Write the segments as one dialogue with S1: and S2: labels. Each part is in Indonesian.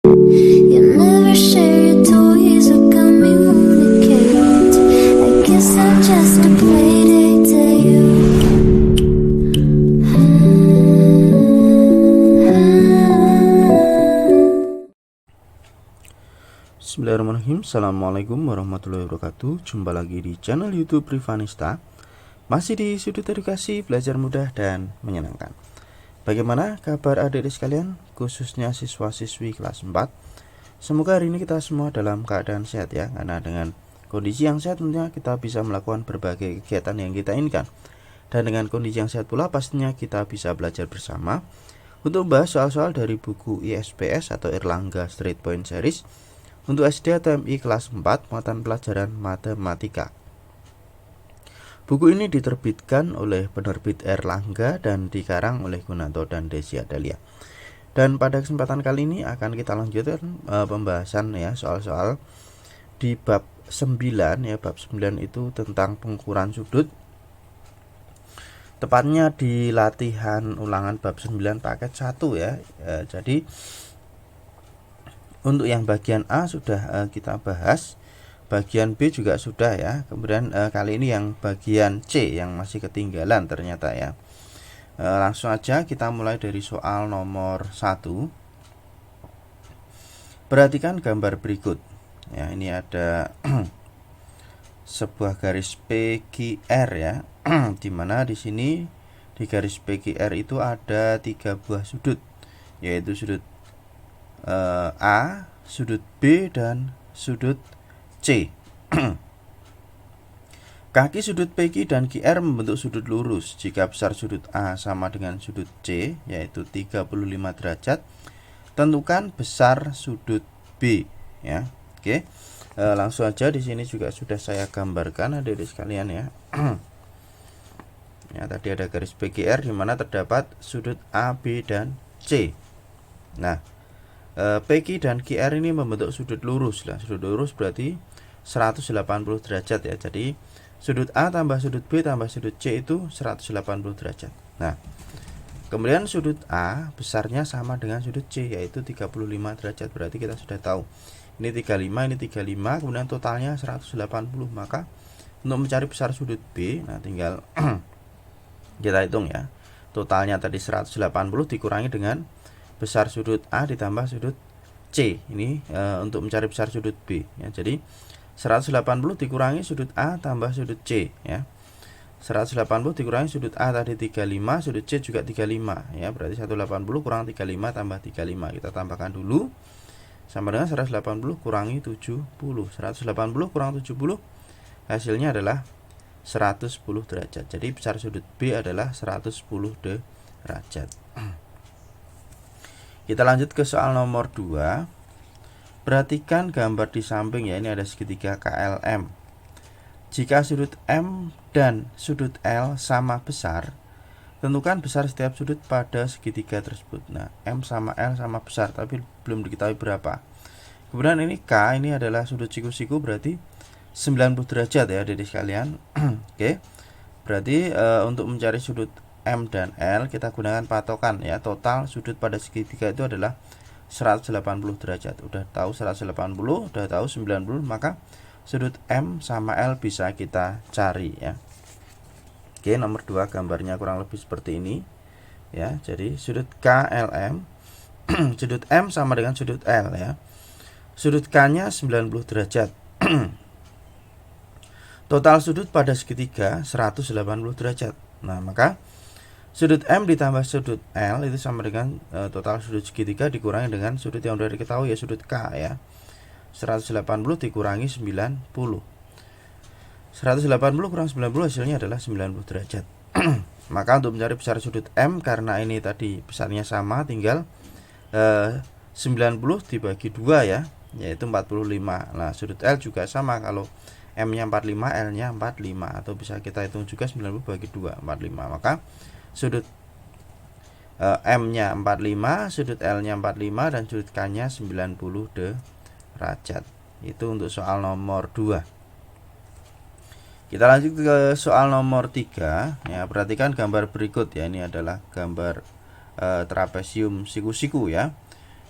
S1: You never share your toys or communicate. I guess I'm just a playdate to you.
S2: Bismillahirrahmanirrahim. Assalamualaikum warahmatullahi wabarakatuh. Jumpa lagi di channel YouTube Rivanista. Masih di sudut edukasi, belajar mudah dan menyenangkan. Bagaimana kabar adik-adik sekalian, khususnya siswa-siswi kelas 4? Semoga hari ini kita semua dalam keadaan sehat ya, karena dengan kondisi yang sehat tentunya kita bisa melakukan berbagai kegiatan yang kita inginkan. Dan dengan kondisi yang sehat pula pastinya kita bisa belajar bersama untuk membahas soal-soal dari buku ISPS atau Erlangga Straight Point Series untuk SD atau MI kelas 4 mata pelajaran matematika. Buku ini diterbitkan oleh penerbit Erlangga dan dikarang oleh Gunanto dan Desi Adalia. Dan pada kesempatan kali ini akan kita lanjutkan pembahasan ya soal-soal di bab 9 ya. Bab 9 itu tentang pengukuran sudut. Tepatnya di latihan ulangan bab 9 paket 1 ya. Jadi untuk yang bagian A sudah kita bahas. Bagian B juga sudah ya. Kemudian kali ini yang bagian C yang masih ketinggalan ternyata ya. Langsung aja kita mulai dari soal nomor 1. Perhatikan gambar berikut. Ya, ini ada sebuah garis PQR ya. Di mana di sini di garis PQR itu ada 3 buah sudut, yaitu sudut A, sudut B dan sudut C. Kaki sudut PQ dan QR membentuk sudut lurus jika besar sudut A sama dengan sudut C, yaitu 35 derajat. Tentukan besar sudut B ya. Oke. Langsung aja di sini juga sudah saya gambarkan adik-adik sekalian ya. Ya, tadi ada garis PQR di mana terdapat sudut A, B dan C. Nah, PQ dan QR ini membentuk sudut lurus lah. Sudut lurus berarti 180 derajat ya. Jadi sudut A tambah sudut B tambah sudut C itu 180 derajat. Nah, kemudian sudut A besarnya sama dengan sudut C, yaitu 35 derajat. Berarti kita sudah tahu ini 35, ini 35, kemudian totalnya 180. Maka untuk mencari besar sudut B, nah tinggal kita hitung ya. Totalnya tadi 180 dikurangi dengan besar sudut A ditambah sudut C. Ini untuk mencari besar sudut B ya. Jadi 180 dikurangi sudut A tambah sudut C ya. 180 dikurangi sudut A tadi 35, sudut C juga 35 ya. Berarti 180 kurang 35 tambah 35. Kita tambahkan dulu. Sama dengan 180 kurangi 70. 180 kurang 70 hasilnya adalah 110 derajat. Jadi besar sudut B adalah 110 derajat. Kita lanjut ke soal nomor 2. Perhatikan gambar di samping ya, ini ada segitiga KLM. Jika sudut M dan sudut L sama besar, tentukan besar setiap sudut pada segitiga tersebut. Nah, M sama L sama besar tapi belum diketahui berapa. Kemudian ini K, ini adalah sudut siku-siku berarti 90 derajat ya adik-adik sekalian. Oke. Berarti untuk mencari sudut M dan L kita gunakan patokan ya. Total sudut pada segitiga itu adalah 180 derajat. Udah tahu 180, udah tahu 90, maka sudut M sama L bisa kita cari ya. Oke, nomor 2 gambarnya kurang lebih seperti ini ya. Jadi sudut KLM sudut M sama dengan sudut L ya. Sudut K-nya 90 derajat. Total sudut pada segitiga 180 derajat. Nah, maka sudut M ditambah sudut L itu sama dengan total sudut segitiga dikurangi dengan sudut yang sudah diketahui ya, sudut K ya. 180 dikurangi 90. 180 kurang 90 hasilnya adalah 90 derajat. Maka untuk mencari besar sudut M, karena ini tadi besarnya sama, tinggal 90 dibagi 2 ya, yaitu 45. Nah, sudut L juga sama, kalau M-nya 45, L-nya 45, atau bisa kita hitung juga 90 bagi 2, 45. Maka sudut M-nya 45, sudut L-nya 45, dan sudut K-nya 90 derajat. Itu untuk soal nomor 2. Kita lanjut ke soal nomor 3 ya. Perhatikan gambar berikut ya. Ini adalah gambar trapesium siku-siku ya.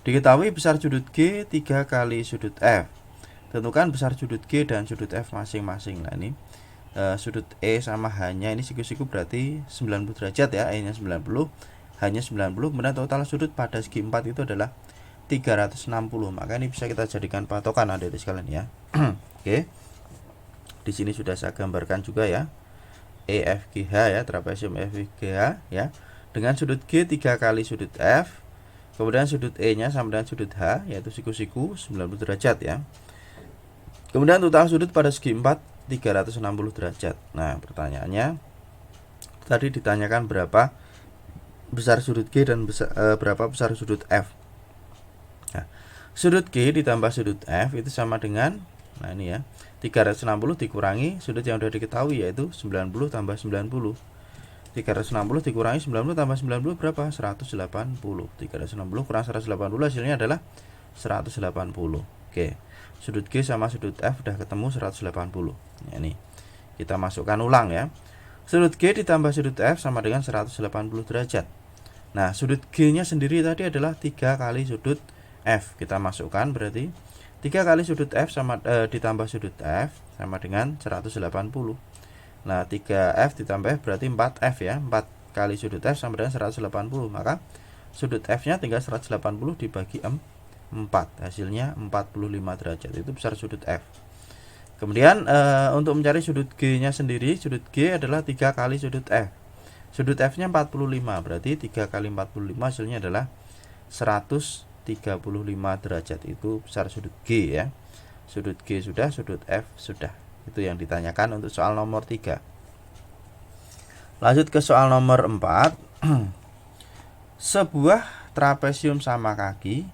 S2: Diketahui besar sudut G 3 kali sudut F. Tentukan besar sudut G dan sudut F masing-masing. Nah ini sudut E sama H-nya ini siku-siku berarti 90 derajat ya, E-nya 90, H-nya 90, kemudian total sudut pada segi 4 itu adalah 360. Maka ini bisa kita jadikan patokan adik-adik sekalian ya. Oke. Di sini sudah saya gambarkan juga ya. EFGH ya, trapesium EFGH ya. Dengan sudut G 3 kali sudut F. Kemudian sudut E-nya sama dengan sudut H, yaitu siku-siku 90 derajat ya. Kemudian total sudut pada segi 4 360 derajat. Nah, pertanyaannya tadi ditanyakan berapa besar sudut G dan berapa besar sudut F. Nah, sudut G ditambah sudut F itu sama dengan, nah ini ya, 360 dikurangi sudut yang sudah diketahui yaitu 90 tambah 90. 360 dikurangi 90 tambah 90 berapa? 180. 360 kurang 180 hasilnya adalah 180. Oke. Sudut G sama sudut F sudah ketemu 180. Ya, ini kita masukkan ulang ya. Sudut G ditambah sudut F sama dengan 180 derajat. Nah, sudut G-nya sendiri tadi adalah 3 kali sudut F. Kita masukkan berarti 3 kali sudut F sama ditambah sudut F sama dengan 180. Nah, 3F ditambah F berarti 4F ya. 4 kali sudut F sama dengan 180. Maka sudut F-nya tinggal 180 dibagi 4. Hasilnya 45 derajat. Itu besar sudut F. Kemudian untuk mencari sudut G-nya sendiri, sudut G adalah 3 kali sudut F. Sudut F-nya 45. Berarti 3 kali 45 hasilnya adalah 135 derajat. Itu besar sudut G ya. Sudut G sudah, sudut F sudah. Itu yang ditanyakan untuk soal nomor 3. Lanjut ke soal nomor 4. Sebuah trapesium sama kaki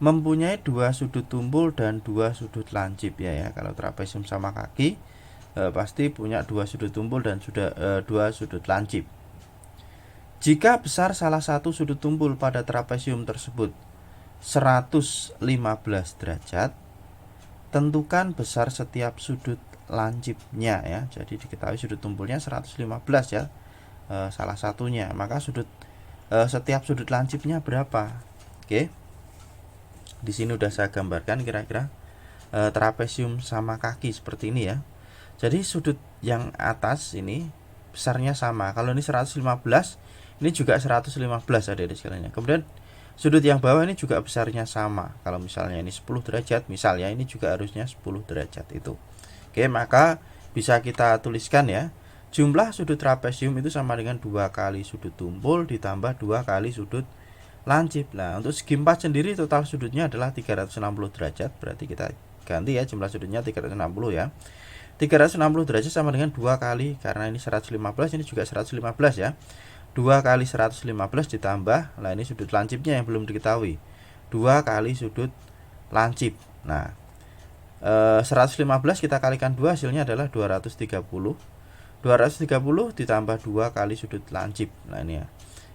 S2: mempunyai 2 sudut tumpul dan 2 sudut lancip ya. Kalau trapesium sama kaki pasti punya 2 sudut tumpul dan 2 sudut lancip. Jika besar salah satu sudut tumpul pada trapesium tersebut 115 derajat, tentukan besar setiap sudut lancipnya ya. Jadi diketahui sudut tumpulnya 115 ya, salah satunya. Maka setiap sudut lancipnya berapa? Oke. Di sini udah saya gambarkan kira-kira trapesium sama kaki seperti ini ya. Jadi sudut yang atas ini besarnya sama. Kalau ini 115, ini juga 115 adik-adik sekalian. Kemudian sudut yang bawah ini juga besarnya sama. Kalau misalnya ini 10 derajat, misalnya ini juga harusnya 10 derajat itu. Oke, maka bisa kita tuliskan ya. Jumlah sudut trapesium itu sama dengan 2 kali sudut tumpul ditambah 2 kali sudut lancip. Nah, untuk segi 4 sendiri total sudutnya adalah 360 derajat. Berarti kita ganti ya, jumlah sudutnya 360 ya. 360 derajat sama dengan 2 kali, karena ini 115, ini juga 115 ya. 2 kali 115 ditambah, nah ini sudut lancipnya yang belum diketahui, 2 kali sudut lancip. Nah, 115 kita kalikan 2 hasilnya adalah 230. 230 ditambah 2 kali sudut lancip. Nah ini ya.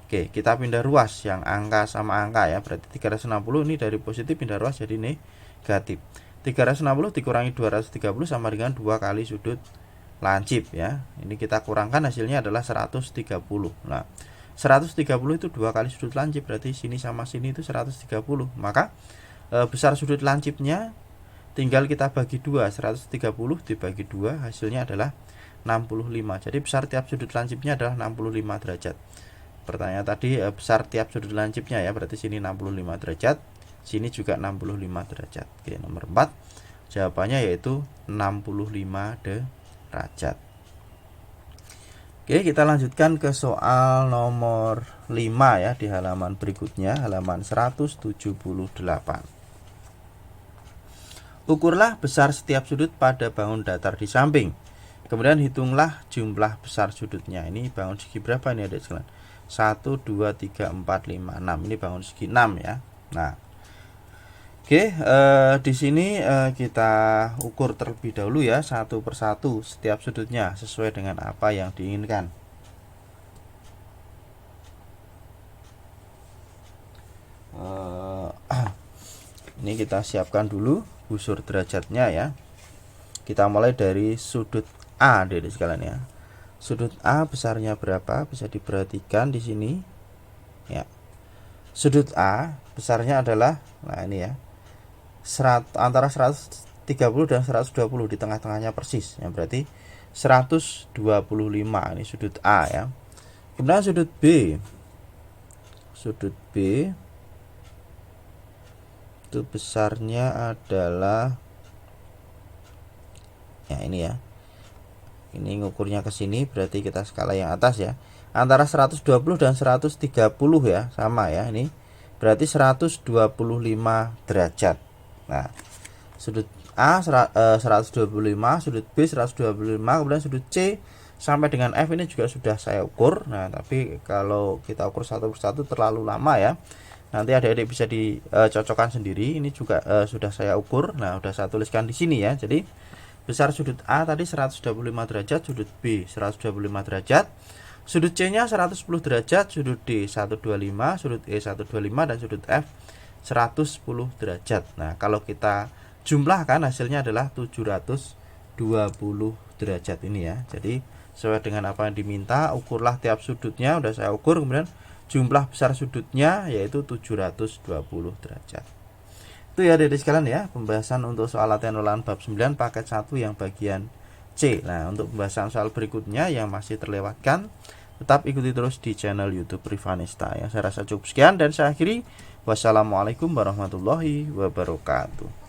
S2: Oke, kita pindah ruas yang angka sama angka ya. Berarti 360 ini dari positif pindah ruas jadi negatif. 360 dikurangi 230 sama dengan 2 kali sudut lancip ya. Ini kita kurangkan hasilnya adalah 130. Nah, 130 itu 2 kali sudut lancip, berarti sini sama sini itu 130. Maka besar sudut lancipnya tinggal kita bagi 2, 130 dibagi 2 hasilnya adalah 65. Jadi besar tiap sudut lancipnya adalah 65 derajat. Pertanyaan tadi besar tiap sudut lancipnya ya, berarti sini 65 derajat, sini juga 65 derajat. Oke, nomor 4 jawabannya yaitu 65 derajat. Oke, kita lanjutkan ke soal nomor 5 ya, di halaman berikutnya, halaman 178. Ukurlah besar setiap sudut pada bangun datar di samping. Kemudian hitunglah jumlah besar sudutnya. Ini bangun segi berapa ini adik sekalian? 1, 2, 3, 4, 5, 6. Ini bangun segi 6 ya. Nah, oke, di sini kita ukur terlebih dahulu ya, satu persatu setiap sudutnya sesuai dengan apa yang diinginkan. Ini kita siapkan dulu busur derajatnya ya. Kita mulai dari sudut A dari sekalian ya. Sudut A besarnya berapa? Bisa diperhatikan di sini. Ya. Sudut A besarnya adalah, nah ini ya, antara 130 dan 120, di tengah-tengahnya persis ya, berarti 125 ini sudut A ya. Kemudian sudut B itu besarnya adalah, ya ini ya, ini ngukurnya ke sini, berarti kita skala yang atas ya, antara 120 dan 130 ya, sama ya, ini berarti 125 derajat. Nah, sudut A 125, sudut B 125, kemudian sudut C sampai dengan F ini juga sudah saya ukur. Nah, tapi kalau kita ukur satu persatu terlalu lama ya. Nanti adik-adik bisa dicocokkan sendiri. Ini juga sudah saya ukur. Nah, sudah saya tuliskan di sini ya. Jadi besar sudut A tadi 125 derajat, sudut B 125 derajat, sudut C-nya 110 derajat, sudut D 125, sudut E 125, dan sudut F 110 derajat. Nah, kalau kita jumlahkan hasilnya adalah 720 derajat ini ya. Jadi sesuai dengan apa yang diminta, ukurlah tiap sudutnya, udah saya ukur, kemudian jumlah besar sudutnya yaitu 720 derajat. Itu ya adik-adik sekalian ya, pembahasan untuk soal latihan ulangan bab 9 paket 1 yang bagian C. Nah, untuk pembahasan soal berikutnya yang masih terlewatkan, tetap ikuti terus di channel YouTube Rivanista ya. Saya rasa cukup sekian dan saya akhiri. Wassalamualaikum warahmatullahi wabarakatuh.